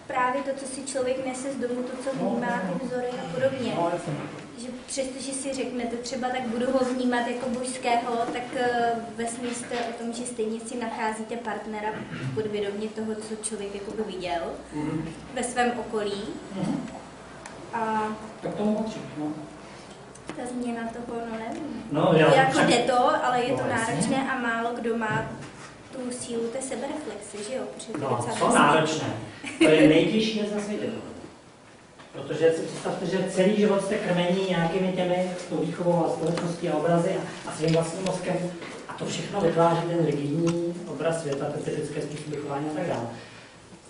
právě to, co si člověk nese z domu, to, co vnímá, ty vzory a podobně. Že přestože si řeknete třeba, tak budu ho vnímat jako božského, tak vesměs jste o tom, že stejně si nacházíte partnera podvědomě toho, co člověk jakoby viděl ve svém okolí. A tak tomu patří, no. Ta změna toho, no nevím. No, jo, jako jde to, ale je to náročné a málo kdo má tu sílu té sebereflexe, že jo? No, co náročné. To je nejtěžší věc na světě. Protože si představte, že celý život jste krmení nějakými těmi, tou výchovou a společností a obrazy a svým vlastním mozkem. A to všechno vytváří ten rigidní obraz světa, ty fyzické způsoby chování a tak dále.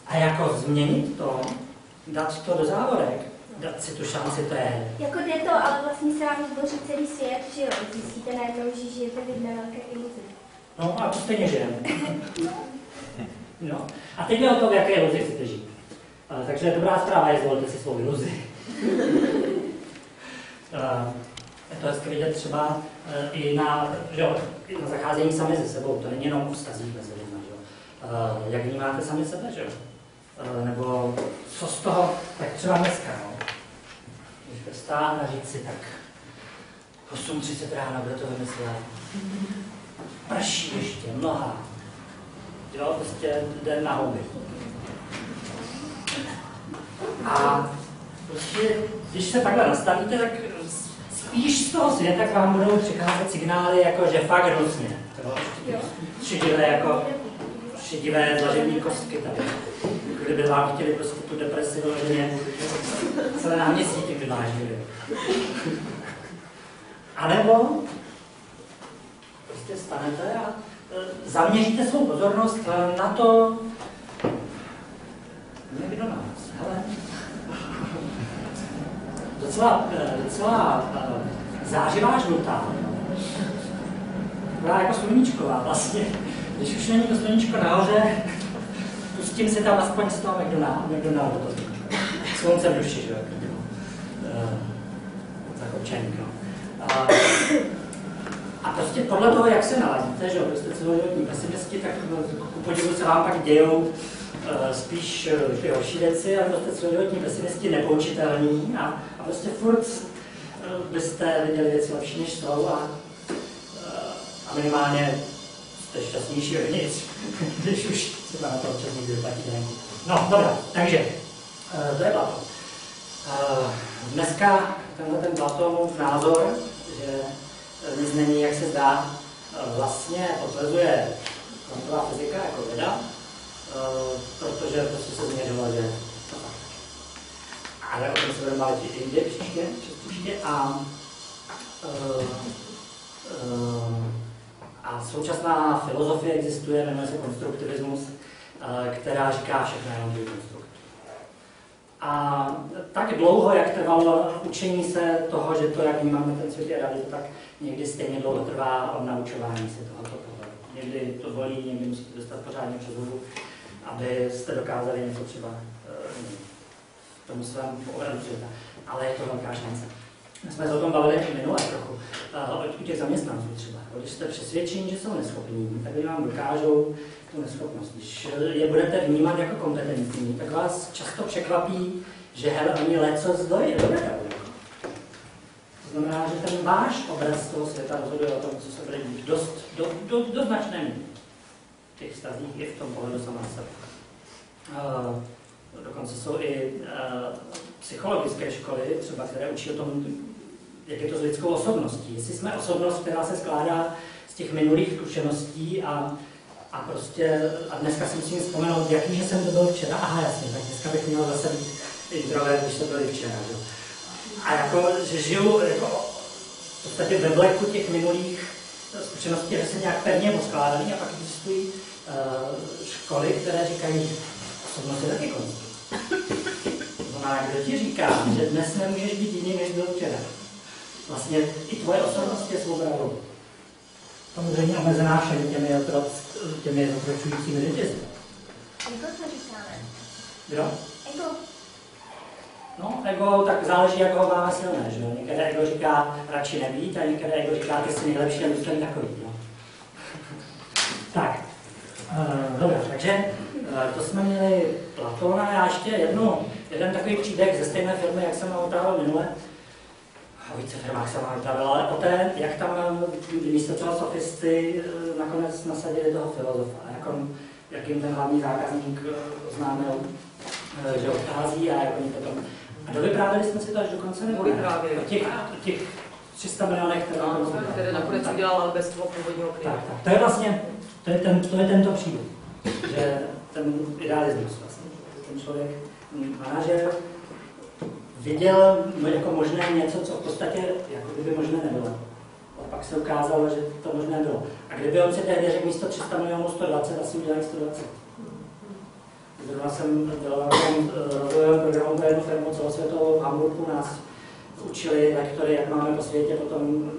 A jako změnit to, dát to do závorek, dát si tu šanci, to je... Jako jde to, ale vlastně se vám zboří celý svět, že jo? Zjistíte najednou, že žijete v jedné velké iluzi. No a to stejně žijeme. No. A teď je o tom, jaké iluzi chcete žít. Takže dobrá zpráva je, zvolte si svou iluzi. Je to hezky vidět třeba i na zacházení sami ze sebou. To není jenom o vztazích mezi lidmi. Jak vnímáte sami sebe, že jo? Nebo co z toho, tak třeba dneska, no? Když vstát a říct si tak 8:30 ráno, kdo to vymyslel? Prší ještě, mlha. Jo, prostě den na houby. A prostě, když se takhle nastavíte, tak spíš z toho světa k vám budou přicházet signály, jako že fakt hrozně. Šedivé dlažební kostky tady. Kdyby vám chtěli prostě tu depresi vyloženě celé náměstí tím vyvážili. A nebo prostě stanete a zaměříte svou pozornost na to, někdo na nás, hele, docela zářivá žlutá, byla jako sluníčková vlastně. Když už není to sluníčko nahoře, pustím si tam aspoň z toho McDonaldu. Slunce v duši, že jo? Zakopčeník, no. A prostě podle toho, jak se naladíte, že jo, prostě celoživotní pesimisti, tak ku podivu se vám pak dějou spíš ty horší věci a prostě celoživotní pesimisti nepoučitelní a prostě furt byste viděli věci lepší, než jsou a minimálně jste šťastnější uvnitř, když už třeba na to občas někdy platí denku. No, dobrá, takže to je Platon. Dneska ten Platonův názor, že nic není, jak se zdá, vlastně potvrzuje kvantová fyzika jako věda, protože prostě se změřilo, že to tak. Ale o tom se budeme bavit i jindy příště a současná filozofie existuje, jmenuje se konstruktivismus, která říká všechno jenom druhý konstrukt. A tak dlouho, jak trvalo učení se toho, že to, jak vnímáme ten svět je realita, tak někdy stejně dlouho trvá od naučování se tohoto pohledu. Někdy to bolí, někdy musíte dostat pořádně přes hubu, abyste dokázali něco třeba v tom svém pohledu světa. Ale je to velká šance. My jsme se o tom bavili i minule trochu, u těch zaměstnanců třeba. Když jste přesvědčeni, že jsou neschopní, tak oni vám dokážou tu neschopnost. Když je budete vnímat jako kompetentní, tak vás často překvapí, že hele, oni lecos dovedou. To znamená, že ten váš obraz toho světa rozhoduje o tom, co se bude dít do značné míry. V těch vztazích i v tom pohledu sama sebe. Dokonce jsou i psychologické školy, třeba, které učí o tom, jak je to s lidskou osobností. Jestli jsme osobnost, která se skládá z těch minulých zkušeností a dneska si musím vzpomenout, jaký že jsem to byl včera. Aha, jasně, tak dneska bych měl zase být introvert, když to byli včera. Že? A jako, že žiju jako, v podstatě ve vleku těch minulých zkušeností, že se nějak pevně poskládají a pak existují školy, které říkají, osobnost je taky konstrukt. A kdo ti říká, že dnes nemůžeš být jiný, než byl včera? Vlastně i tvoje osobnost je svobodou. Samozřejmě omezená všemi těmi zakračujícími řetězy. Ego to říkáme. Jo? Ego. No, ego, tak záleží, jak ho máme silné, že jo? Některé ego říká radši nebýt a některé ego říká, ty jsi nejlepší a důsledný takový, no. Tak, dobrá, takže To jsme měli Platona, já ještě jeden takový příběh ze stejné firmy, jak jsem vám vyprávěl minule. O více firmách jsem vám vyprávěl, ale o té, jak tam místo toho sofisty nakonec nasadili toho filozofa. Jak jim ten hlavní zákazník oznámil, že odchází a jak oni potom... A dovyprávěli jsme si to až do konce, nebo těch 300 milionech, které nakonec udělal, ale bez toho původního klienta. Tak. To je vlastně, to je tento příběh, že ten idealismus vlastně, ten člověk, manažer, viděl jako možné něco, co v podstatě jako kdyby možné nebylo. A pak se ukázalo, že to možné bylo. A kdyby on si tehdy řekl místo 300 milionů 120, asi udělali 120. Zrovna jsem byl na rozvojovém programu pro jednu firmu celosvětovou v Hamburgu, nás učili lektory, jak máme po světě potom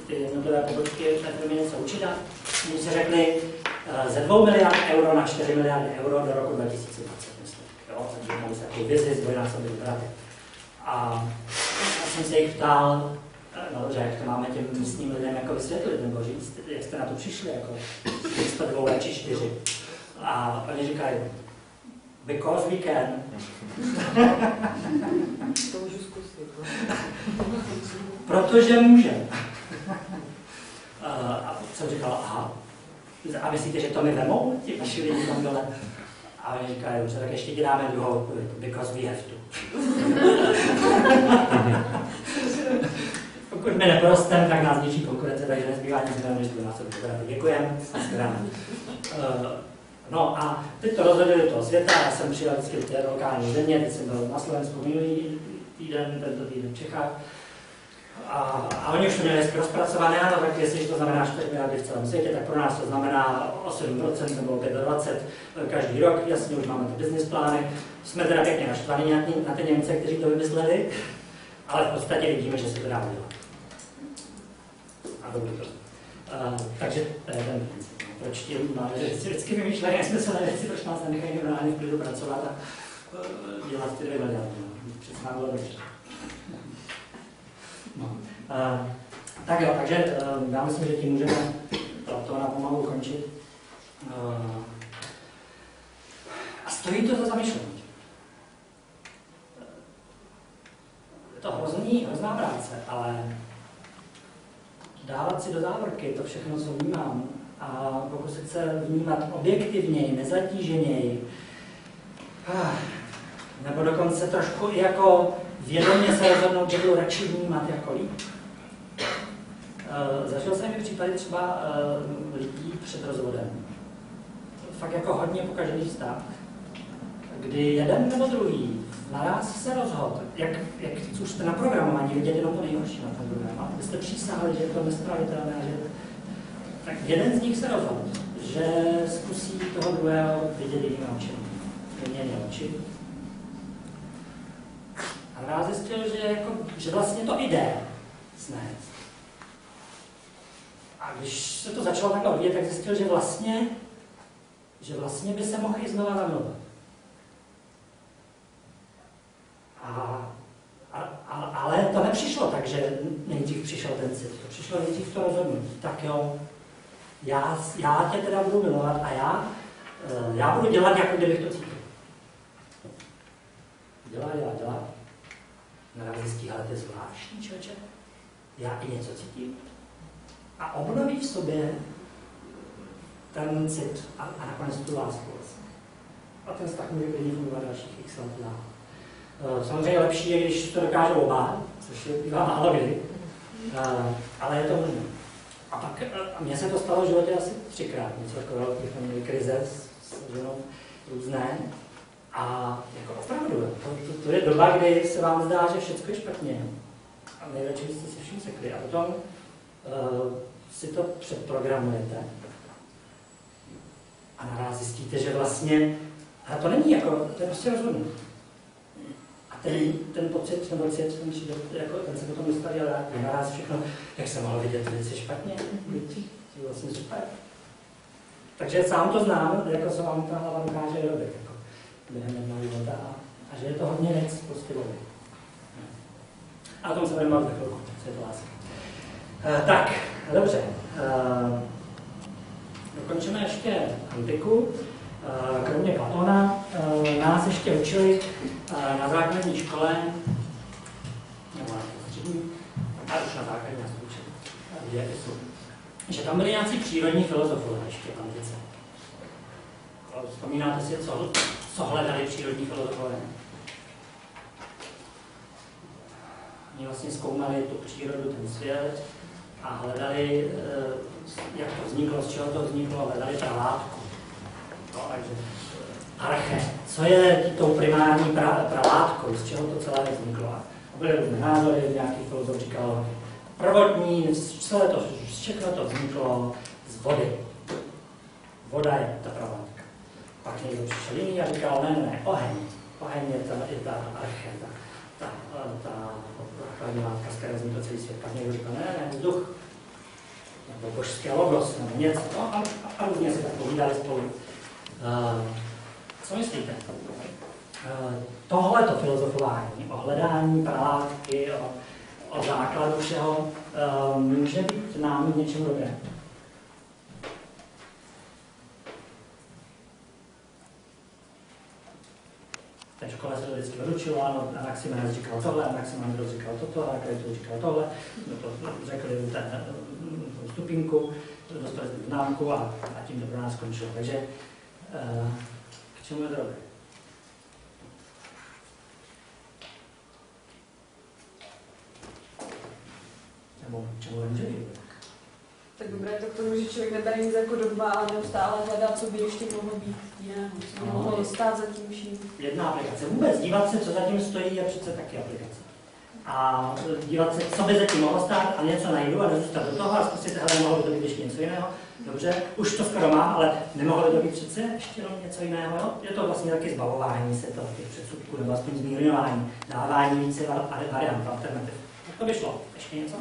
ty jednotlivé pobočky té firmy něco učit. A oni si řekli ze 2 miliard euro na 4 miliardy euro do roku 2020, myslím. Jo? Takže měli se takový vizi, zdvojnásobný obraty. A já jsem se jich ptal, no, že jak to máme těm místním lidem jako vysvětlit, nebo říct, jak jste na to přišli, jako jste 2 či 4. A oni říkají, because we can. To můžu zkusit. Protože můžeme. A jsem říkal, aha. A myslíte, že to mi vemou, ti vaši lidi tam dole? A oni říkají, dobře, tak ještě ti dáme druhou odpověď, because we have to. Pokud my neporosteme, tak nás ničí konkurence, takže nezbývá nic jiného, než dvojnásobně obraty. Děkujeme. No a teď to rozhodli do toho světa, já jsem přijel vždycky do té lokální země, teď jsem byl na Slovensku minulý týden, tento týden v Čechách. A oni už to měli rozpracované, ano, tak jestli to znamená 4 miliardy v celém světě, tak pro nás to znamená 8% nebo 25% každý rok, jasně, už máme ty business plány. Jsme teda pěkně naštvaní na ty Němce, kteří to vymysleli, ale v podstatě vidíme, že se to dá udělat. A dobrý to. Takže to je ten princip. Proč ti mládeži si vždycky vymýšlejí nesmyslné věci, proč nás nenechají normálně v klidu pracovat a dělat ty 2 miliardy. Přece nám bylo dobře. No. Tak jo, takže já myslím, že tím můžeme Platona pomalu končit. A stojí to za zamyšlení. Je to hrozná práce, ale dávat si do závorky to všechno, co vnímám, a pokusit se vnímat objektivněji, nezatíženěji, nebo dokonce trošku i jako vědomě se rozhodnout, že budu radši vnímat jako líp. Zažil jsem i případy třeba lidí před rozvodem. Fakt jako hodně pokažený vztah, kdy jeden nebo druhý naraz se rozhodl, jak už jste naprogramovaní, vidět jenom to nejhorší na tom druhém. A vy jste přísahali, že je to nespravitelné, že tak jeden z nich se rozhodl, že zkusí toho druhého vidět jiným očima, vyměnit oči. A naraz zjistil, že vlastně to jde snést. A když se to začalo takhle odvíjet, tak zjistil, že vlastně by se mohl i znova zamilovat. Ale to nepřišlo tak, že nejdřív přišel ten cit. To přišlo nejdřív to rozhodnutí. Tak jo, já tě teda budu milovat a já budu dělat, jako kdybych to cítil. Dělá. Naraz zjistí, ale to je zvláštní, člověče. Já i něco cítím. A obnoví v sobě ten cit a nakonec tu lásku. A ten vztah může klidně fungovat dalších x let dál. Samozřejmě lepší je, když to dokážou oba, což je bývá málo kdy, ale je to možné. A pak mně se to stalo v životě asi 3krát, něco takového, když jsme měli krize s ženou různé. A jako opravdu, to je doba, kdy se vám zdá, že všechno je špatně. A nejradši byste se vším sekli. A potom si to předprogramujete. A naraz zjistíte, že vlastně, a to není jako, to je prostě rozhodnutí. A ten pocit, nebo cit, ten se potom dostaví, ale naraz všechno, jak se mohlo vidět, věci špatně, je vlastně super. Takže sám to znám, jako se vám ta hlava dokáže robit, jako během jednoho života, a že je to hodně věc pozitivní. A o tom se budeme mít za chvilku, co je to láska. Tak, dobře. Dokončíme ještě antiku. kromě Platona nás ještě učili na základní škole, nebo na střední, a už na základní nás učili dějepisu, že tam byli nějací přírodní filozofové ještě v antice. Vzpomínáte si, co hledali přírodní filozofové? Oni vlastně zkoumali tu přírodu, ten svět a hledali, jak to vzniklo, z čeho to vzniklo, hledali pravátku. No, takže arche. Co je tou primární pravátkou, z čeho to celé vzniklo? A byly různé názory, nějaký filozof říkal, prvotní, z čeho to vzniklo? Z vody. Voda je ta pravátka. Pak někdo přišel jiný a říkal, ne, oheň. Oheň je ta arche, ta základní látka, z které vznikl celý svět. Pak někdo říkal, ne, vzduch. Nebo božské logos, nebo něco. No, a různě si tak povídali spolu. Co myslíte? Tohleto filozofování o hledání pravátky, o základu všeho, může být námi něčemu dobré. V té škole se to vždycky vyručilo, ano, Anaximenes říkal tohle, Anaximenes říkal toto, Herakleitos říkal tohle, to řekli tu stupínku, dostali známku a tím to pro nás skončilo. Takže k čemu je to dobré? Nebo k čemu může být? Tak dobré, tak to může člověk nebere nic jako dogma, ale neustále hledá, co by ještě mohlo být jiného, co by mohlo stát za tím vším. Jedna aplikace. Vůbec dívat se, co zatím stojí, je přece taky aplikace. A dívat se, co by zatím mohlo stát a něco najdu a nezůstat do toho a zkusit, hele, mohlo by to být ještě něco jiného. Dobře, už to skoro mám, ale nemohlo by to být přece ještě jenom něco jiného. Jo? Je to vlastně taky zbavování se těch předsudků, nebo aspoň zmírňování, dávání více variant, alternativ. Tak to by šlo. Ještě něco?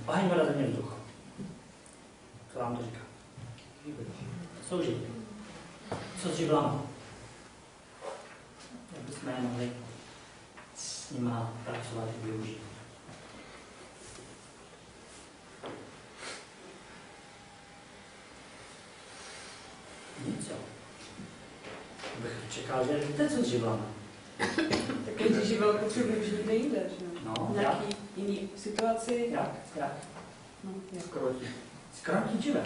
Oheň, voda, země, vzduch. Co vám to říká? To jsou živly. Co s živlama? Jak bychom je mohli s nima pracovat a využít? Nic, jo. Bych čekal, že víte, co s živlama. Tak když živel potřebuji využít nejde, že jo? No, nějaký jiný situaci. Jak? No, jak? Skrotit živel.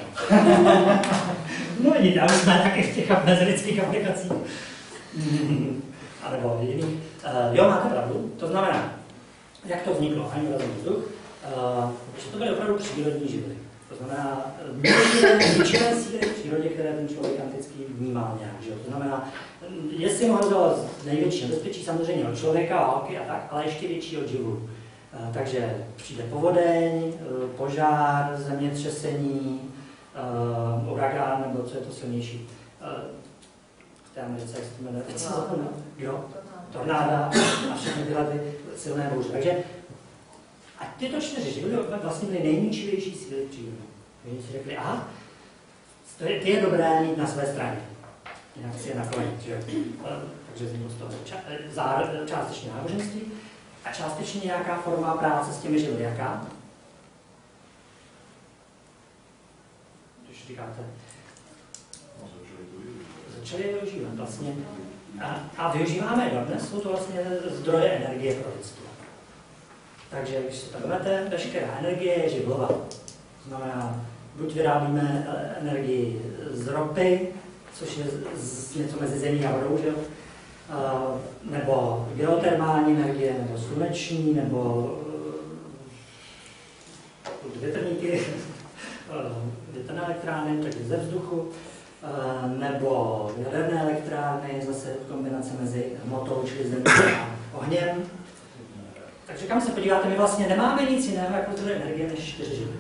No vidíte, a už jsme taky v těch mezilidských aplikacích. A nebo jiných. Jo, máte pravdu. To znamená, jak to vzniklo, ani voda, vzduch, že to byly opravdu přírodní živly. To znamená, ničivé síly v přírodě, které ten člověk antický vnímal nějak. Že? To znamená, jestli mohl to největší nebezpečí samozřejmě od člověka, války a tak, ale ještě větší od živlů. Takže přijde povodeň, požár, zemětřesení, uragán, nebo co je to silnější. V té Americe, jak se to jmenuje? Tornáda a všechny tyhle ty silné bouře. Takže a tyto 4 živly vlastně byly nejničivější síly v přírodě. Oni si řekli, aha, ty je dobré mít na své straně. Jinak si je naklonit. Takže vzniklo z toho částečně náboženství a částečně nějaká forma práce s těmi živly. Jaká? Když říkáte, začali je využívat vlastně. A využíváme je dnes, jsou to vlastně zdroje energie pro lidstvo. Takže když si to vezmete, veškerá energie je živlová. To znamená, buď vyrábíme energii z ropy, což je něco mezi zemí a vodou, že? Nebo geotermální energie, nebo sluneční, nebo větrníky, větrné elektrárny, takže ze vzduchu, nebo jaderné elektrárny, zase kombinace mezi hmotou, čili zemí a ohněm. Takže kam se podíváte, my vlastně nemáme nic jiného jako zdroj energie než 4 živly.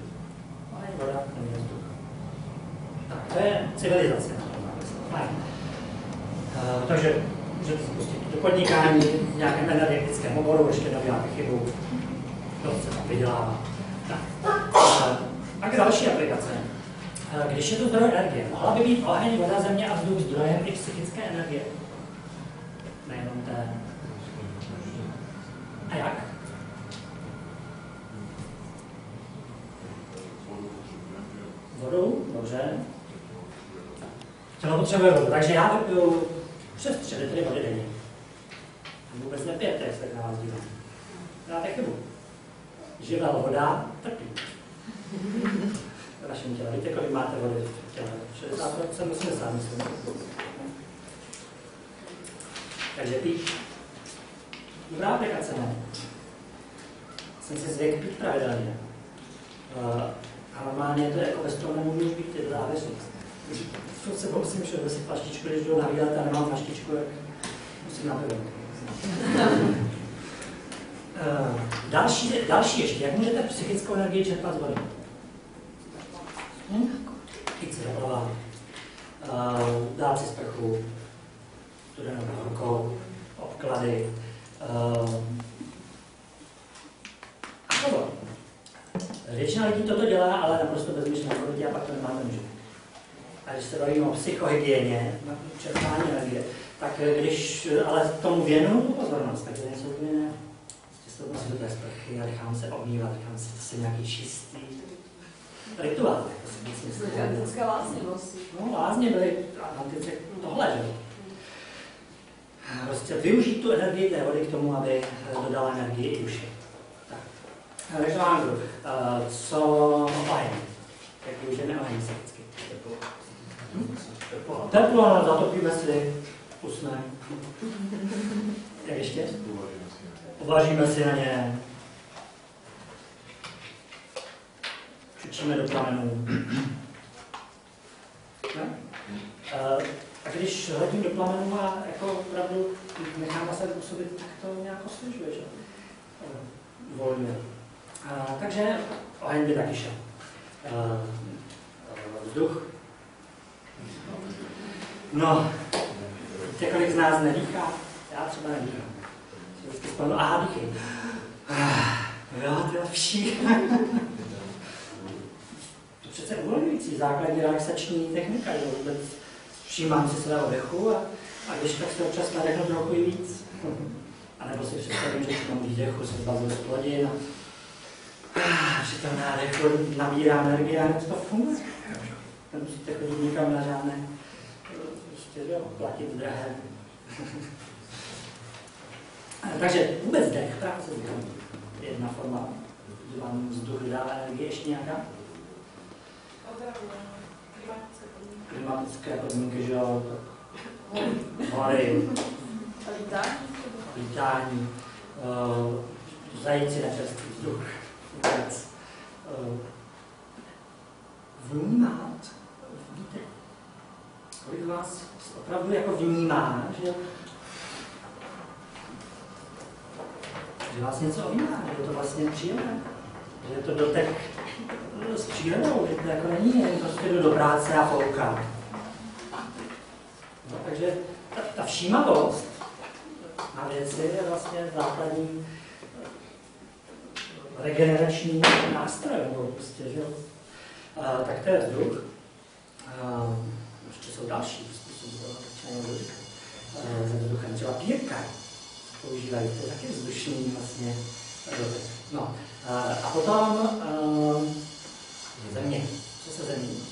Oheň, voda, země, vzduch. Tak, to je civilizace. Takže můžete se pustit do podnikání v nějakém energetickém oboru, ještě neuděláte chybu. Dost se tam vydělává. Tak další aplikace. Když je to zdroj energie, mohla by být oheň, voda, země a vzduch zdrojem i psychické energie? Nejenom té. A jak? Vodu, dobře. Tělo potřebuje vodu, takže já vypiju přes 3 litry vody denně. Vůbec nepijete, jak se tak na vás dívám. Dáte chybu. Živel voda trpí. V vašem těle. Víte, kolik máte vody v těle? 60%, 80%, myslím. Takže pít. Dobrá aplikace, ne? Jsem si zvyk pít pravidelně. A normálně to jako bez toho nemůžu pít, je to závislost. Když s sebou musím všude si flaštičku, když jdu na výlet a nemám flaštičku, tak musím napít. Další ještě, jak můžete psychickou energii čerpat z vody? Jít se zaplavat, dát si sprchu, studenou horkou, obklady. A pozor. Většina lidí toto dělá, ale naprosto bezmyšlenkovitě a pak to nemá ten život. A když se bavíme o psychohygieně, čerpání energie, tak když ale tomu věnuju pozornost, tak to něco úplně stoupnu si do té sprchy a nechám se obmývat, nechám si zase nějaký čistý rituál. To si nic myslím. Antické lázně vlastně. No, lázně byly antice tohle, že? Prostě využít tu energii té vody k tomu, aby dodala energii i duši. Tak. Takže vám budu. Co oheň? Jak využijeme oheň psychicky? Teplo, zatopíme si, usne. Jak ještě? Uvaříme si na ně. Čučíme do plamenů. A když hodím do plamenů a jako opravdu nechám se působit, tak to nějak osvěžuje, že? Volně. Takže oheň by taky šel. Vzduch. No, víte, kolik z nás nedýchá? Já třeba nedýchám. Vždycky spomenu, aha, dýchej. Jo, to je lepší. To přece uvolňující, základní relaxační technika, že vůbec všímám si svého dechu a když tak se občas nadechnu trochu i víc. A nebo si představím, že při tom výdechu se zbavuju z plodin a při tom nádechu nabírám energii a hned to funguje. Nemusíte chodit nikam na žádné platit drahé. Takže vůbec dech, práce s dechem, je jedna forma, že vám vzduch dává energii, ještě nějaká? Klimatické podmínky, že jo, hory, lítání, zajít si na čerstvý vzduch, vůbec vnímat, víte, kolik vás opravdu jako vnímá, že vás něco ovývá, že je to vlastně příjemné, že je to dotek s přírodou, že to jako není, jen prostě jdu do práce a foukám. No, takže ta všímavost na věci je vlastně základní regenerační nástroj, nebo prostě, že jo. Tak to je vzduch. Ještě jsou další způsoby, za vzduchem, třeba pírka používají, to je taky vzdušný vlastně dotek. No, a potom země. Co se zemí?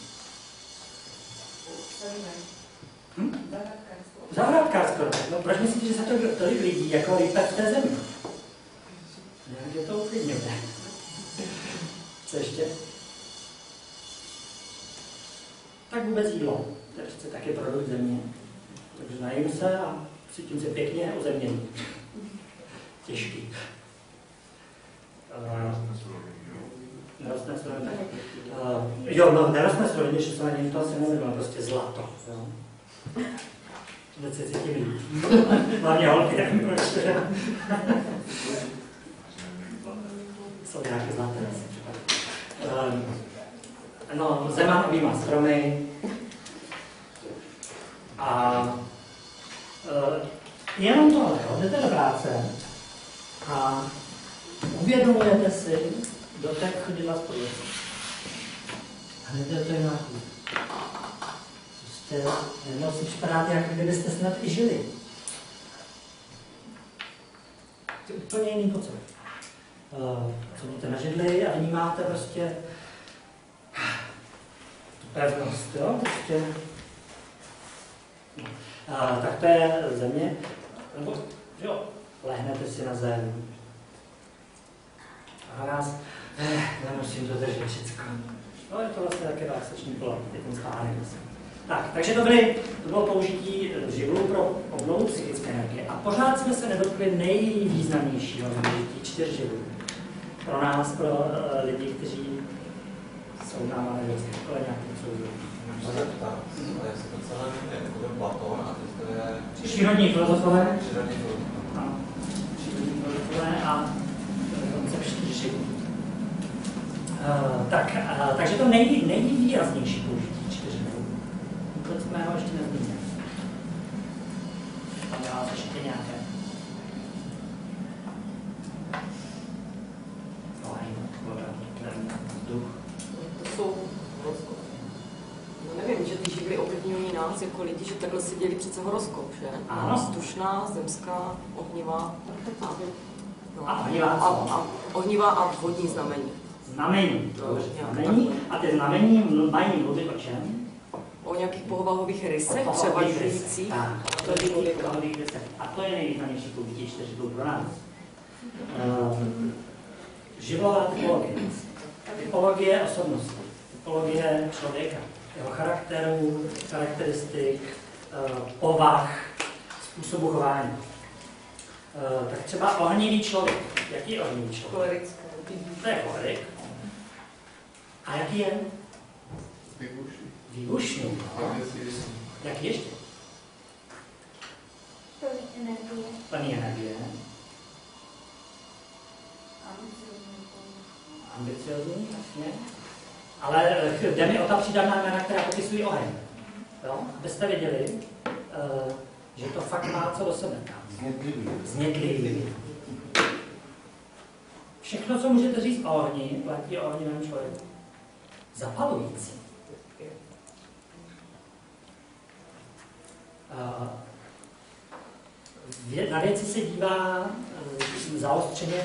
Zahrádkářsko. No, proč myslíte, že se to tolik lidí jako rype v té zemi? Nějak je to uklidňuje. Co ještě? Tak vůbec jídlo. To je přece taky produkt země. Takže najím se a cítím se pěkně uzemněný. Těžký. Nerostné suroviny. Jo, no, nerostné suroviny, že se na něm to asi nevědělo, prostě zlato. Jo. Vůbec se cítím líp. Hlavně holky, tak prostě. Jsou nějaké zlaté asi třeba. No, Zeman objímá stromy. A jenom tohle, jdete do práce a uvědomujete si dotek chodidla z povětří. A jdete do toho nějaký. Prostě jednou si připadáte, jako kdybyste snad i žili. To je úplně jiný pocit. Co budete na židli a vnímáte prostě tu pevnost, jo? Prostě. Tak to je země, nebo jo, lehnete si na zem. A nás, nemusím to držet všecko. No, je to vlastně také relaxační plot, je ten spánek. Tak, takže to bylo použití živlů pro obnovu psychické energie. A pořád jsme se nedotkli nejvýznamnějšího využití 4 živlů. Pro nás, pro lidi, kteří jsou na malé vědecké škole nějakým soudem. Můžu se ptát, jak se to celé jmenuje, jako ten Platón a teď to je... Přírodní filozofové. Přírodní filozofové. Ano, přírodní filozofové a koncept 4 živlů. Takže to nejvýraznější použití 4 živlů. Vůbec jsme ho ještě nezmínili. Tam dělá ještě nějaké. Voda, vzduch. To jsou horoskopy. No nevím, že ty živly ovlivňují nás jako lidi, že takhle si dělí přece horoskop, že? Ano. Vzdušná, zemská, ohnivá. A ohnivá a vodní znamení. Znamení. Znamení. A ty znamení mají mluvit o čem? O nějakých povahových rysech, převažujících. A to je nejvýznamnější použití 4 živlů pro nás. Živlová typologie. Typologie osobnosti. Typologie člověka. Jeho charakterů, charakteristik, povah, způsobu chování. Tak třeba ohnivý člověk. Jaký je ohnivý člověk? Kolerické. To je cholerik. A jaký je? Výbušný. Jaký ještě? Plný energie. Ambiciozní, jasně. Ale jde mi o ta přídavná jména, která popisují oheň. Jo? Abyste věděli, že to fakt má co do sebe. Znětlivý. Všechno, co můžete říct o ohni, platí o ohnivém člověku. Zapalující. Na věci se dívá zaostřeně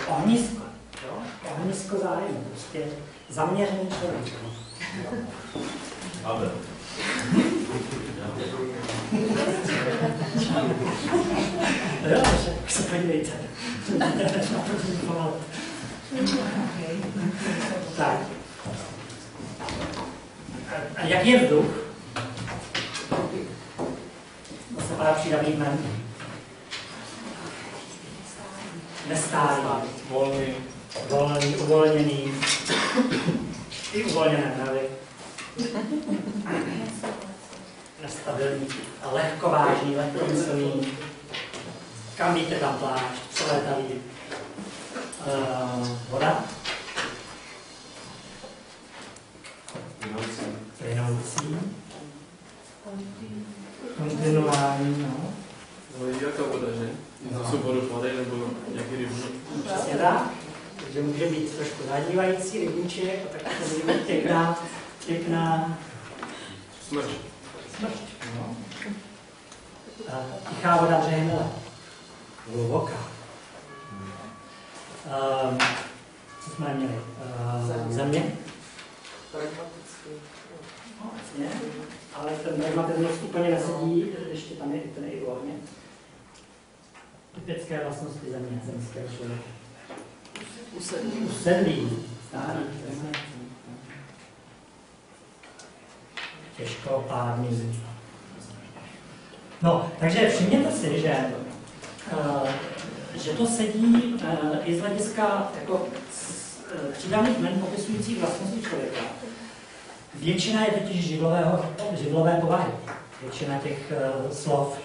ohnisko. Jo? Ohnisko zájmu. Prostě zaměřený člověk. Ale. Jo, tak se podívejte. Tak. A jaký je vzduch? To se pár přídavných jmen. Nestálý. Volný, uvolněný. I uvolněné mravy. Nestabilní. Lehkovážný, lehkomyslný. Kam víte tam plášť, přelétavý. Voda. Plynoucí. Kontinuální, no. No, jaká voda, že? To jsou vodopady nebo nějaký rybník? Přesně tak. Takže může být trošku zadívající rybníček a tak to může být pěkná Smrč. smršť. No. Tichá voda břehne. Hluboká. Co jsme měli? Země? Pragmatický. No, vlastně. Ale ten pragmatismus úplně nesedí, ještě tam je ten i ohně. Typické vlastnosti země, zemského člověka. Usedlý. Stárý. Těžkopádný. No, takže všimněte si, že to sedí i z hlediska jako přídavných jmen popisujících vlastnosti člověka. Většina je totiž živlové povahy. Většina těch slov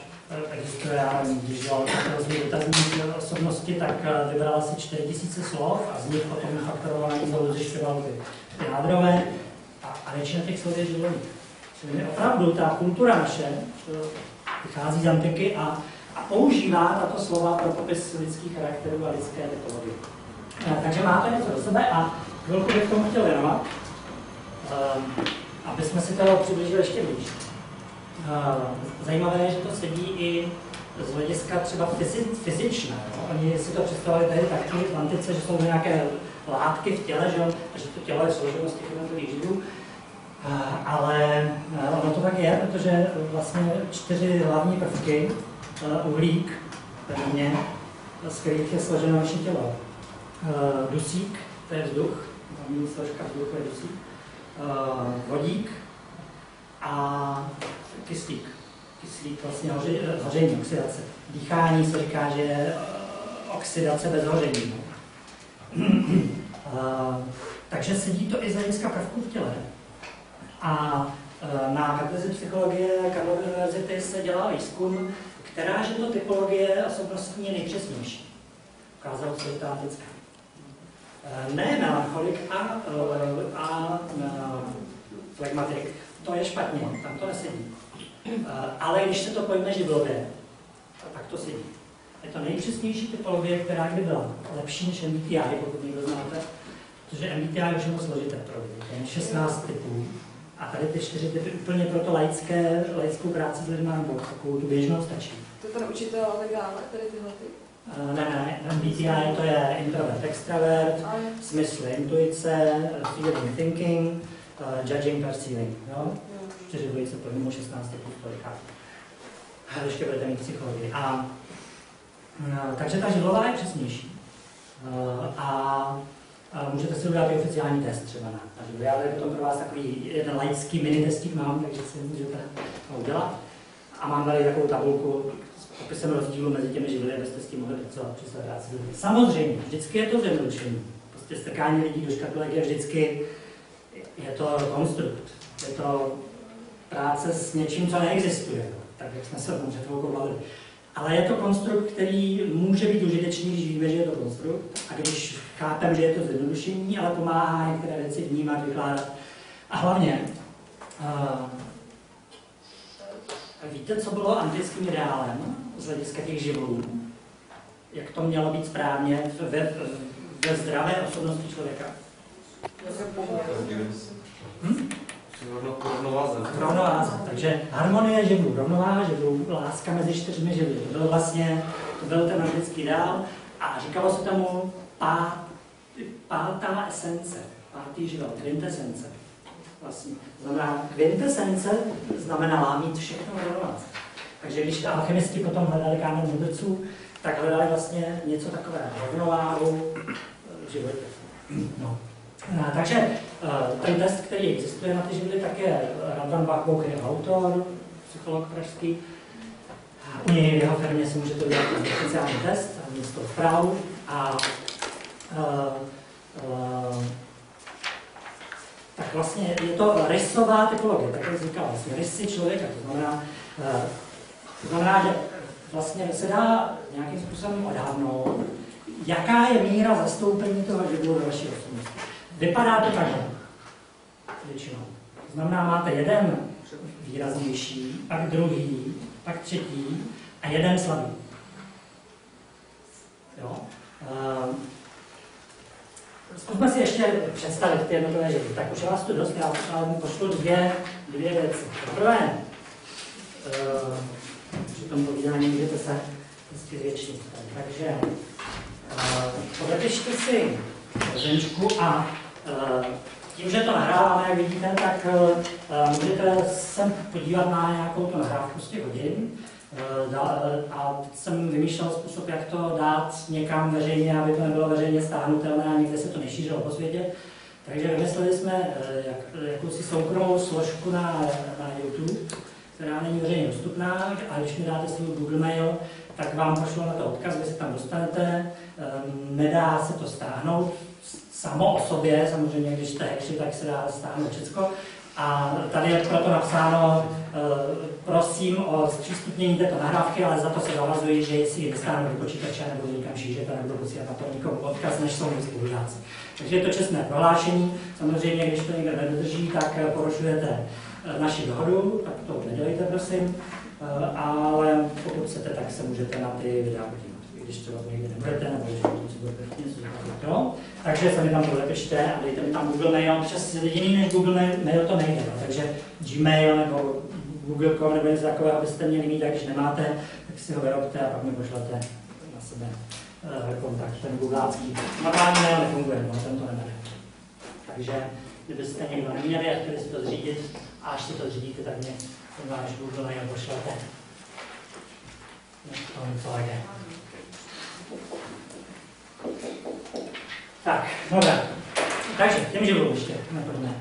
existuje, já když dělal takový dotazník osobnosti, tak vybral asi 4000 slov a z nich potom faktoroval analýzou, zjišťoval ty jádrové a většina těch slov je živlových. Čili opravdu ta kultura naše vychází z antiky a používá tato slova pro popis lidských charakterů a lidské typologie. Takže má to něco do sebe a chvilku bych tomu chtěl věnovat, aby jsme si to přiblížili ještě blíž. Zajímavé je, že to sedí i z hlediska třeba fyzičné. Oni si to představili tady taky v antice, že jsou nějaké látky v těle, že to tělo je složeno z těch jednotlivých živlů. Ale ono to tak je, protože vlastně 4 hlavní prvky, uhlík, pevně, z kterých je složeno naše tělo. Dusík, to je vzduch, hlavní složka vzduchu je dusík, vodík a kyslík. Kyslík vlastně hoření, oxidace. Dýchání se říká, že je oxidace bez hoření. Takže sedí to i z hlediska prvků v těle. A na katedře psychologie Karlovy univerzity se dělá výzkum, která že to typologie osobnostní je nejpřesnější. Ukázalo se, že to antická. Ne melancholik a flegmatik, to je špatně, tam to nesedí. Ale když se to pojme živlově, tak to sedí. Je to nejpřesnější typologie, která kdy byla. Lepší než MBTI, pokud někdo znáte, protože MBTI je už jenom složité pro jen 16 typů. A tady ty 4 typy úplně pro to laickou práci s lidmi nebo takovou tu běžnou stačí. To ten učitel legále, tady tyhle ty? Ne, MBTI to je introvert, extravert, smysl, intuice, feeling, thinking, judging, perceiving. Jo? 4 dvojice pojmou 16 typů tolikát. A ještě budete mít psychologii. Takže ta živlová je přesnější. A můžete si udělat i oficiální test třeba na živlu. Já tady potom pro vás takový jeden laický mini testík mám, takže si můžete udělat. A mám tady takovou tabulku s popisem rozdílu mezi těmi živly, abyste s tím mohli pracovat při své práci. Samozřejmě, vždycky je to zjednodušení. Prostě strkání lidí do škatulek je vždycky, je to konstrukt. Je to práce s něčím, co neexistuje, tak jak jsme se o tom před chvilkou bavili. Ale je to konstrukt, který může být užitečný, když víme, že je to konstrukt, a když chápeme, že je to zjednodušení, ale pomáhá některé věci vnímat, vykládat. A hlavně, víte, co bylo antickým ideálem z hlediska těch živlů? Jak to mělo být správně ve zdravé osobnosti člověka? Rovnováze. Takže harmonie živlů, rovnováha živlů, láska mezi 4 živly. To byl ten antický ideál a říkalo se tomu pátá esence, pátý živel, kvintesence. Vlastně. Znamená, kvintesence znamenala mít všechno v rovnováze. Takže když alchemisti potom hledali kámen mudrců, tak hledali vlastně něco takového, rovnováhu v životě. No. Takže ten test, který existuje na ty živly, tak je Radan Bach-Boucher, je autor, psycholog pražský. U něj v jeho firmě si můžete udělat speciální test, město v Prahu. Tak vlastně je to rysová typologie, tak jak říkala, vlastně rysy člověka. To znamená, že vlastně se dá nějakým způsobem odhadnout, jaká je míra zastoupení toho živlu ve vaší osobnosti. Vypadá to takhle. Většinou. To znamená, máte jeden výraznější, pak druhý, pak třetí a jeden slabý. Jo? Zkusme si ještě představit ty jednotlivé živly. Tak už je vás tu dost, já vám pošlu dvě věci. Prvé, při tom povídání můžete se zvětšit. Takže podepište si zemčku a tím, že to nahráváme, jak vidíte, tak můžete se podívat na nějakou tu nahrávku z těch hodin. A jsem vymýšlel způsob, jak to dát někam veřejně, aby to nebylo veřejně stáhnutelné a někde se to nešířilo po světě. Takže vymysleli jsme jakousi soukromou složku na YouTube, která není veřejně dostupná, a když mi dáte svůj Google Mail, tak vám pošlo na to odkaz, vy se tam dostanete, nedá se to stáhnout samo o sobě, samozřejmě, když jste hackři, tak se dá stáhnout všecko. A tady je proto napsáno, prosím o zpřístupnění této nahrávky, ale za to se zavazuji, že si ji nestáhnu do počítače, nebo někam šířit a nebudu posílat na to nikomu odkaz, než jsou mi spolužáci. Takže je to čestné prohlášení. Samozřejmě, když to někdo nedodrží, tak porušujete naši dohodu, tak to nedělejte, prosím. Ale pokud chcete, tak se můžete na ty videa podívat. Když třeba někde nebudete, nebo když si budete něco říkat. Takže se mi tam podepište a dejte mi tam Google Mail. Přes jiný než Google Mail to nejde. Takže Gmail nebo Google.com nebo něco takového byste měli mít, a když nemáte, tak si ho vyrobte a pak mi pošlete na sebe kontakt, ten googlácký. Normální mail nefunguje, no, ten to nebere. Takže kdybyste někdo neměli a chtěli si to zřídit, a až si to zřídíte, tak mě ten váš Google mail pošlete. Tak, dobré. Takže, těm živlům ještě napadne.